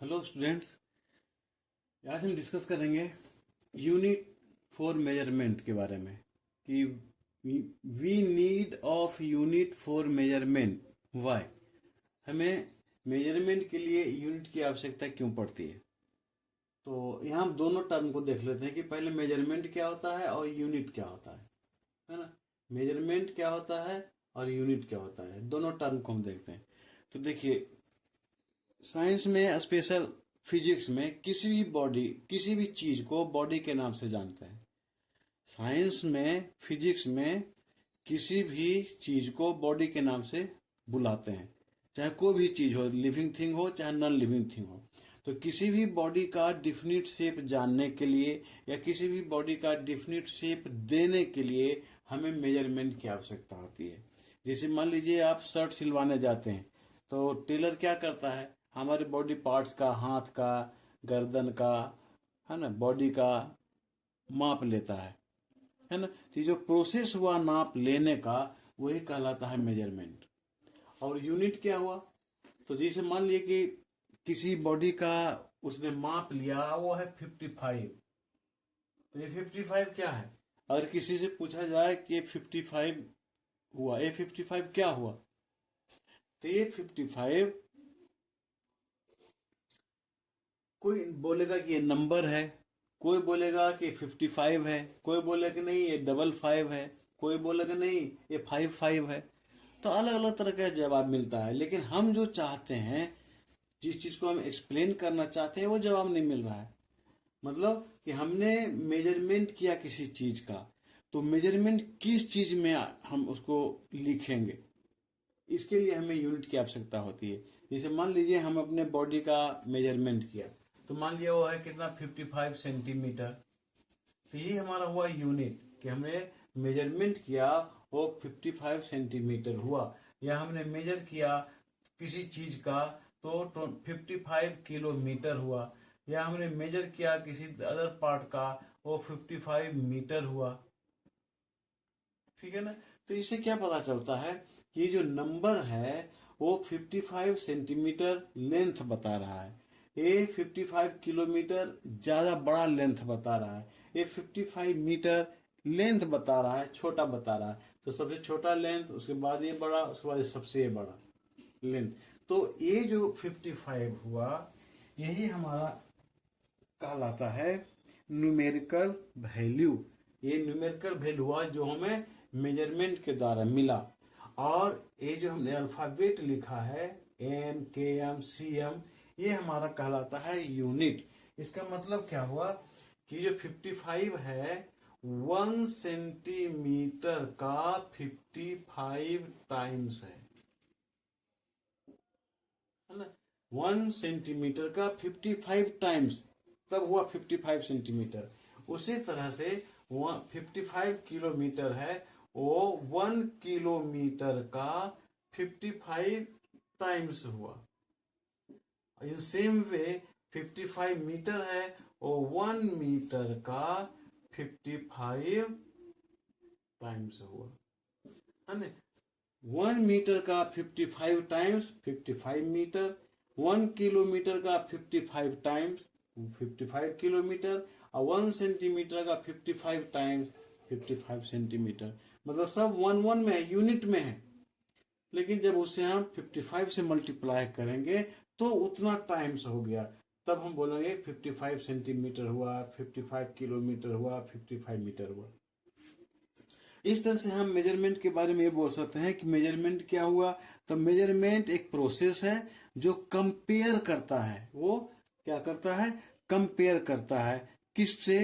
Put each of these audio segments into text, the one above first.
Hello students. आज हम discuss करेंगे यूनिट फॉर मेजरमेंट के बारे में कि we need of unit for measurement why. हमें मेजरमेंट के लिए यूनिट की आवश्यकता क्यों पड़ती है। तो यहाँ हम दोनों टर्म को देख लेते हैं कि पहले मेजरमेंट क्या होता है और यूनिट क्या होता है ना। मेजरमेंट क्या होता है और यूनिट क्या होता है, दोनों टर्म को हम देखते हैं। तो देखिए, साइंस में स्पेशल फिजिक्स में किसी भी चीज को बॉडी के नाम से जानते हैं। साइंस में फिजिक्स में किसी भी चीज को बॉडी के नाम से बुलाते हैं, चाहे कोई भी चीज हो, लिविंग थिंग हो चाहे नॉन लिविंग थिंग हो। तो किसी भी बॉडी का डिफिनिट शेप जानने के लिए या किसी भी बॉडी का डिफिनिट शेप देने के लिए हमें मेजरमेंट की आवश्यकता होती है। जैसे मान लीजिए आप शर्ट सिलवाने जाते हैं, तो टेलर क्या करता है, हमारे बॉडी पार्ट्स का, हाथ का, गर्दन का, है ना, बॉडी का माप लेता है ना। तो जो प्रोसेस हुआ नाप लेने का, वही कहलाता है मेजरमेंट। और यूनिट क्या हुआ, तो जैसे मान लिए कि किसी बॉडी का उसने माप लिया, वो है 55। तो ये 55 क्या है। अगर किसी से पूछा जाए कि 55 हुआ, ये 55 क्या हुआ, तो ये 55 कोई बोलेगा कि ये नंबर है, कोई बोलेगा कि 55 है, कोई बोलेगा कि नहीं ये 55 है, कोई बोलेगा नहीं ये 55 है। तो अलग अलग तरह का जवाब मिलता है, लेकिन हम जो चाहते हैं, जिस चीज को हम एक्सप्लेन करना चाहते हैं, वो जवाब नहीं मिल रहा है। मतलब कि हमने मेजरमेंट किया किसी चीज का, तो मेजरमेंट किस चीज में हम उसको लिखेंगे, इसके लिए हमें यूनिट की आवश्यकता होती है। जैसे मान लीजिए हम अपने बॉडी का मेजरमेंट किया, तो मान लिया वो है कितना, 55 सेंटीमीटर। तो ये हमारा हुआ यूनिट कि हमने मेजरमेंट किया, वो 55 सेंटीमीटर हुआ। या हमने मेजर किया किसी चीज का, तो 55 किलोमीटर हुआ। या हमने मेजर किया किसी अदर पार्ट का, वो 55 मीटर हुआ। ठीक है ना। तो इससे क्या पता चलता है कि ये जो नंबर है वो 55 सेंटीमीटर लेंथ बता रहा है, ये 55 किलोमीटर ज्यादा बड़ा लेंथ बता रहा है, ये 55 मीटर लेंथ बता रहा है, छोटा बता रहा है। तो सबसे छोटा लेंथ, उसके बाद ये बड़ा, उसके बाद ये सबसे बड़ा लेंथ। तो ये जो 55 हुआ, यही हमारा कहलाता है न्यूमेरिकल वैल्यू। ये न्यूमेरिकल वैल्यू हुआ जो हमें मेजरमेंट के द्वारा मिला। और ये जो हमने अल्फाबेट लिखा है, एम, के, एम, सी, एम, ये हमारा कहलाता है यूनिट। इसका मतलब क्या हुआ कि जो 55 है, 1 सेंटीमीटर का 55 टाइम्स है ना। 1 सेंटीमीटर का 55 टाइम्स, तब हुआ 55 सेंटीमीटर। उसी तरह से 55 किलोमीटर है, वो 1 किलोमीटर का 55 टाइम्स हुआ। इन सेम वे 55 मीटर है, वो 1 मीटर का 55 टाइम्स हुआ, है ना। 1 मीटर का 55 टाइम्स 55 मीटर, 1 किलोमीटर का 55 टाइम्स 55 किलोमीटर, और 1 सेंटीमीटर का 55 टाइम्स 55 सेंटीमीटर। मतलब सब 1 में है, यूनिट में है। लेकिन जब उसे हम 55 से मल्टीप्लाई करेंगे तो उतना टाइम्स हो गया, तब हम बोलेंगे 55 सेंटीमीटर हुआ, 55 किलोमीटर हुआ, 55 मीटर हुआ। इस तरह से हम मेजरमेंट के बारे में ये बोल सकते हैं कि मेजरमेंट क्या हुआ। तो मेजरमेंट एक प्रोसेस है जो कंपेयर करता है। वो क्या करता है, कंपेयर करता है, किससे,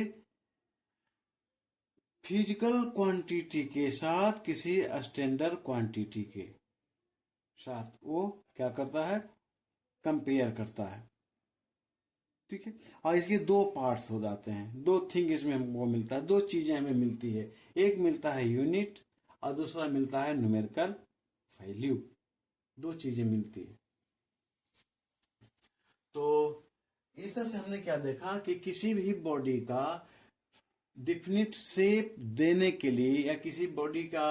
फिजिकल क्वांटिटी के साथ किसी स्टैंडर्ड क्वांटिटी के साथ। वो क्या करता है, कंपेयर करता है। ठीक है। और इसके दो पार्ट्स हो जाते हैं, दो थिंग इसमें हमको मिलता है, दो चीजें हमें मिलती है। एक मिलता है यूनिट और दूसरा मिलता है न्यूमेरिकल वैल्यू। दो चीजें मिलती है। तो इस तरह से हमने क्या देखा कि किसी भी बॉडी का डिफिनिट शेप देने के लिए या किसी बॉडी का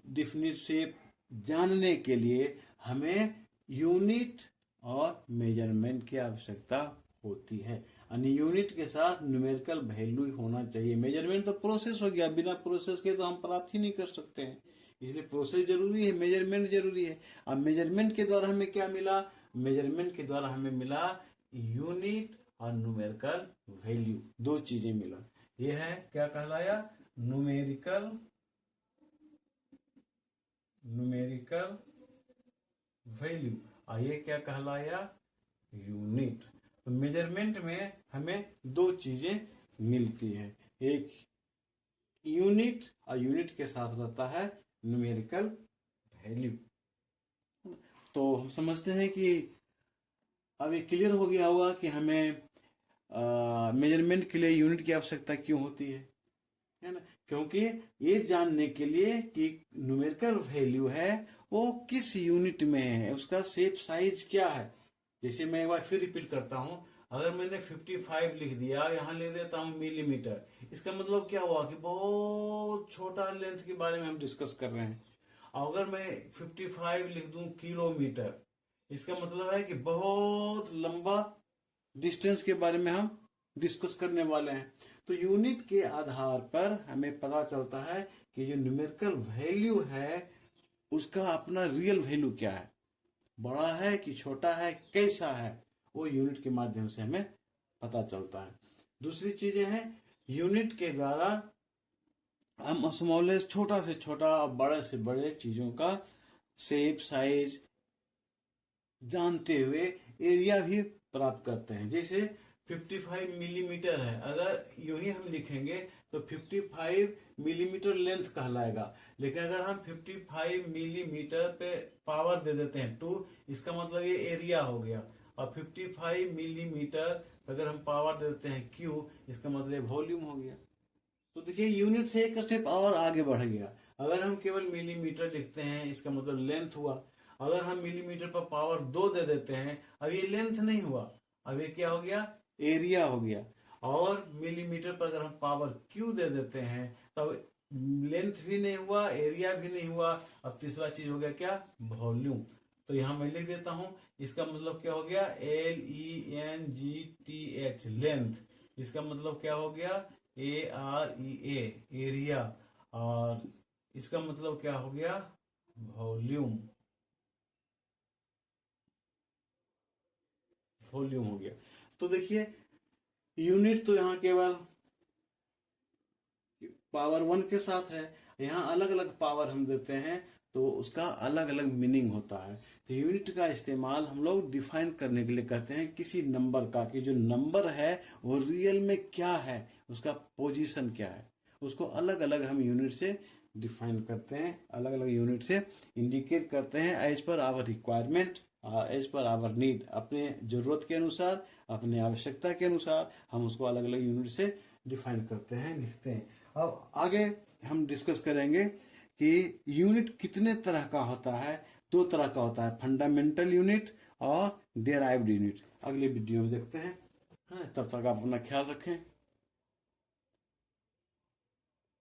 डिफिनिट शेप जानने के लिए हमें यूनिट और मेजरमेंट की आवश्यकता होती है। यानी यूनिट के साथ न्यूमेरिकल वैल्यू होना चाहिए। मेजरमेंट तो प्रोसेस हो गया, बिना प्रोसेस के तो हम प्राप्त ही नहीं कर सकते हैं, इसलिए प्रोसेस जरूरी है, मेजरमेंट जरूरी है। अब मेजरमेंट के द्वारा हमें क्या मिला? मेजरमेंट के द्वारा हमें मिला यूनिट और न्यूमेरिकल वैल्यू, दो चीजें मिला। ये है क्या कहलाया? न्यूमेरिकल वैल्यू, और ये क्या कहलाया? यूनिट। तो मेजरमेंट में हमें दो चीजें मिलती है, एक यूनिट और यूनिट के साथ रहता है न्यूमेरिकल वैल्यू। तो हम समझते हैं कि अब ये क्लियर हो गया होगा कि हमें मेजरमेंट के लिए यूनिट की आवश्यकता क्यों होती है ना? क्योंकि ये जानने के लिए कि न्यूमेरिकल वैल्यू है वो किस यूनिट में है, उसका शेप साइज क्या है। जैसे मैं एक बार फिर रिपीट करता हूं, अगर मैंने 55 लिख दिया, यहां लिख देता हूं मिलीमीटर, इसका मतलब क्या हुआ कि बहुत छोटा लेंथ के बारे में हम डिस्कस कर रहे हैं। अगर मैं 55 लिख दूं किलोमीटर, इसका मतलब है कि बहुत लंबा डिस्टेंस के बारे में हम डिस्कस करने वाले हैं। तो यूनिट के आधार पर हमें पता चलता है कि जो न्यूमेरिकल वैल्यू है उसका अपना रियल वैल्यू क्या है, बड़ा है कि छोटा है, कैसा है, वो यूनिट के माध्यम से हमें पता चलता है। दूसरी चीजें हैं, यूनिट के द्वारा हम स्मॉलेस्ट, छोटा से छोटा और बड़े से बड़े चीजों का शेप साइज जानते हुए एरिया भी प्राप्त करते हैं। जैसे 55 मिलीमीटर है, अगर यूं ही हम लिखेंगे तो 55 मिलीमीटर लेंथ कहलाएगा, लेकिन अगर हम 55 मिलीमीटर पे पावर दे देते हैं 2, इसका मतलब ये एरिया हो गया। और 55 मिलीमीटर अगर हम पावर दे देते हैं Q, इसका मतलब वॉल्यूम हो गया। तो देखिए यूनिट से एक स्टेप और आगे बढ़ गया। अगर हम केवल मिलीमीटर लिखते हैं, इसका मतलब लेंथ हुआ। अगर हम मिलीमीटर पर पावर 2 दे देते हैं, अब ये लेंथ नहीं हुआ, अब ये क्या हो गया? एरिया हो गया। और मिलीमीटर पर अगर हम पावर क्यू दे देते हैं, तब लेंथ भी नहीं हुआ, एरिया भी नहीं हुआ। अब तीसरा चीज हो गया क्या? वॉल्यूम। तो यहां मैं लिख देता हूं, इसका मतलब क्या हो गया? LENGTH, length. इसका मतलब क्या हो गया? AREA, area. और इसका मतलब क्या हो गया? वॉल्यूम। वॉल्यूम हो गया। तो देखिए यूनिट तो यहाँ केवल पावर 1 के साथ है, यहाँ अलग अलग पावर हम देते हैं तो उसका अलग अलग मीनिंग होता है। तो यूनिट का इस्तेमाल हम लोग डिफाइन करने के लिए करते हैं किसी नंबर का, कि जो नंबर है वो रियल में क्या है, उसका पोजीशन क्या है, उसको अलग अलग हम यूनिट से डिफाइन करते हैं, अलग अलग यूनिट से इंडिकेट करते हैं as per our requirement, as per our need. अपने जरूरत के अनुसार, अपने आवश्यकता के अनुसार हम उसको अलग अलग यूनिट से डिफाइन करते हैं, लिखते हैं। अब आगे हम डिस्कस करेंगे कि यूनिट कितने तरह का होता है। 2 तरह का होता है, फंडामेंटल यूनिट और डेराइव्ड यूनिट। अगले वीडियो में देखते हैं। तब तक आप अपना ख्याल रखें।